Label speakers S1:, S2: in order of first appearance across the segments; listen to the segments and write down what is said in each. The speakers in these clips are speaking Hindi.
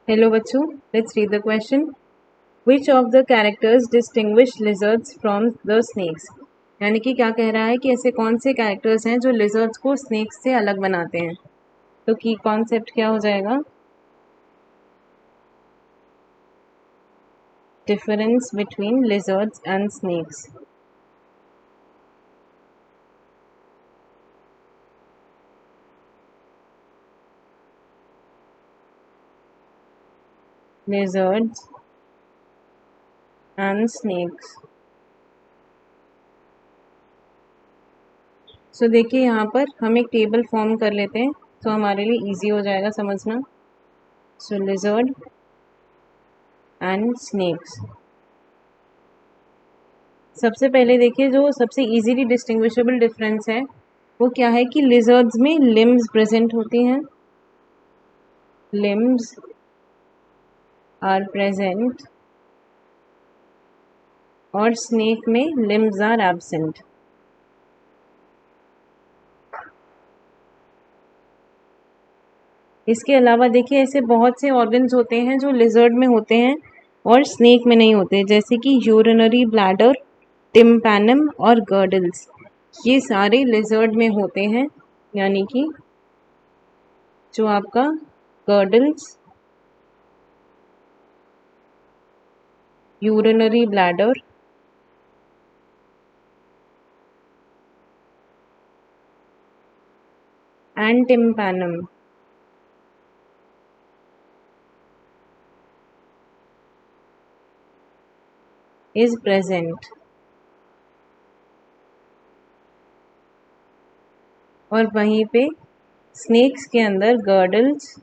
S1: Hello बच्चों, let's read the question. Which of the characters distinguish lizards from the snakes? यानी कि क्या कह रहा है कि ऐसे कौन से कैरेक्टर्स हैं जो lizards को snakes से अलग बनाते हैं. तो की कॉन्सेप्ट क्या हो जाएगा? Difference between lizards and snakes. Lizards and snakes. So देखिए यहाँ पर हम एक टेबल फॉर्म कर लेते हैं तो हमारे लिए इजी हो जाएगा समझना. So lizard and snakes. सबसे पहले देखिए जो सबसे इजीली डिस्टिंग्विशेबल डिफरेंस है वो क्या है कि लिजर्ड्स में लिम्स प्रेजेंट होती हैं. लिम्स आर प्रेजेंट और स्नेक में लिम्स आर एब्सेंट. इसके अलावा देखिए ऐसे बहुत से ऑर्गन्स होते हैं जो लिजर्ड में होते हैं और स्नेक में नहीं होते, जैसे कि यूरिनरी ब्लैडर, टिम्पैनम और गर्डल्स. ये सारे लिजर्ड में होते हैं. यानी कि जो आपका girdles, urinary bladder, and tympanum is present. और वहीं पे स्नेक्स के अंदर गर्डल्स,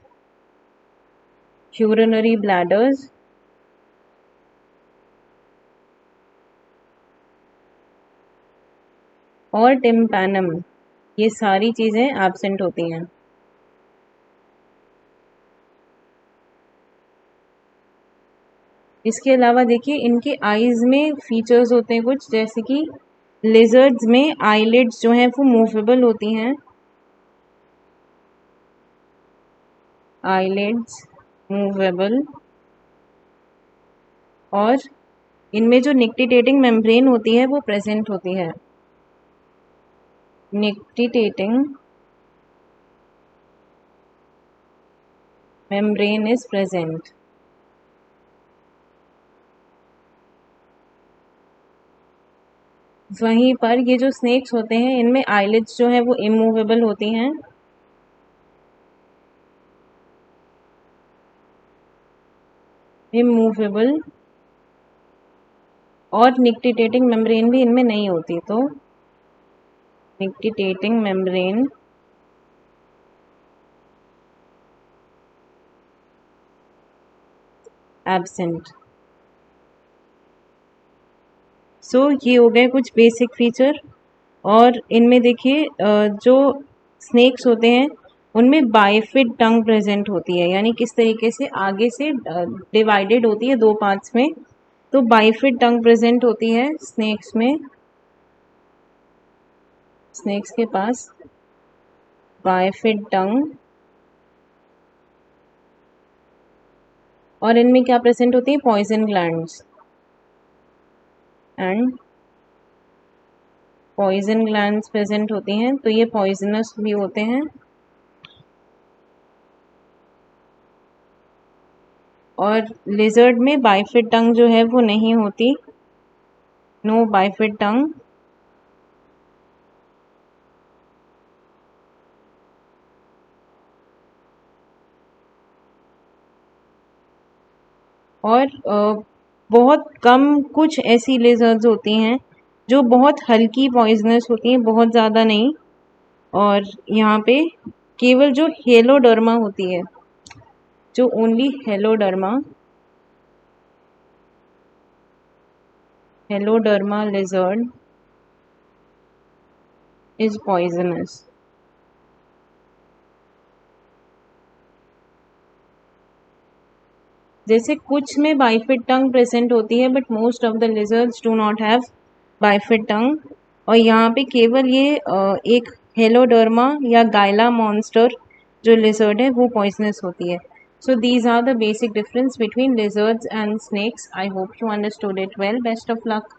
S1: यूरिनरी ब्लैडर्स और टिम्पैनम, ये सारी चीज़ें एब्सेंट होती हैं. इसके अलावा देखिए इनके आईज में फीचर्स होते हैं कुछ, जैसे कि लिजर्ड्स में आईलिड्स जो हैं वो मूवेबल होती हैं. Eyelids movable. और इनमें जो निक्टिटेटिंग मेम्ब्रेन होती है वो प्रेजेंट होती है. Nictitating membrane is present. वहीं पर ये जो स्नेक्स होते हैं इनमें आईलिड्स जो है वो इमूवेबल होती हैं. इमूवेबल. और निक्टिटेटिंग मेम्ब्रेन भी इनमें नहीं होती. तो निक्टिटेटिंग मेम्ब्रेन एब्सेंट. सो ये हो गए कुछ बेसिक फीचर. और इनमें देखिए जो स्नेक्स होते हैं उनमें बाइफिड टंग प्रेजेंट होती है. यानी किस तरीके से आगे से डिवाइडेड होती है दो पार्ट्स में. तो बाइफिड टंग प्रेजेंट होती है स्नेक्स में. स्नेक्स के पास बाइफिड टंग. और इनमें क्या प्रेजेंट होती है? Poison glands. And poison glands present होती हैं, तो ये पॉइजनस भी होते हैं. और लिजर्ड में बाइफिड टंग जो है वो नहीं होती. No bifid tongue. और बहुत कम कुछ ऐसी लेजर्स होती हैं जो बहुत हल्की पॉइजनस होती हैं, बहुत ज़्यादा नहीं. और यहाँ पे केवल जो हेलोडर्मा होती है, जो only Heloderma lizard is poisonous. जैसे कुछ में बाइफिड टंग प्रेजेंट होती है but most of the lizards do not have bifid tongue. और यहाँ पे केवल ये एक हेलोडर्मा या गाइला मॉन्स्टर जो लिजर्ड है वो पॉइजनस होती है. So these are the basic difference between lizards and snakes. I hope you understood it well. Best of luck.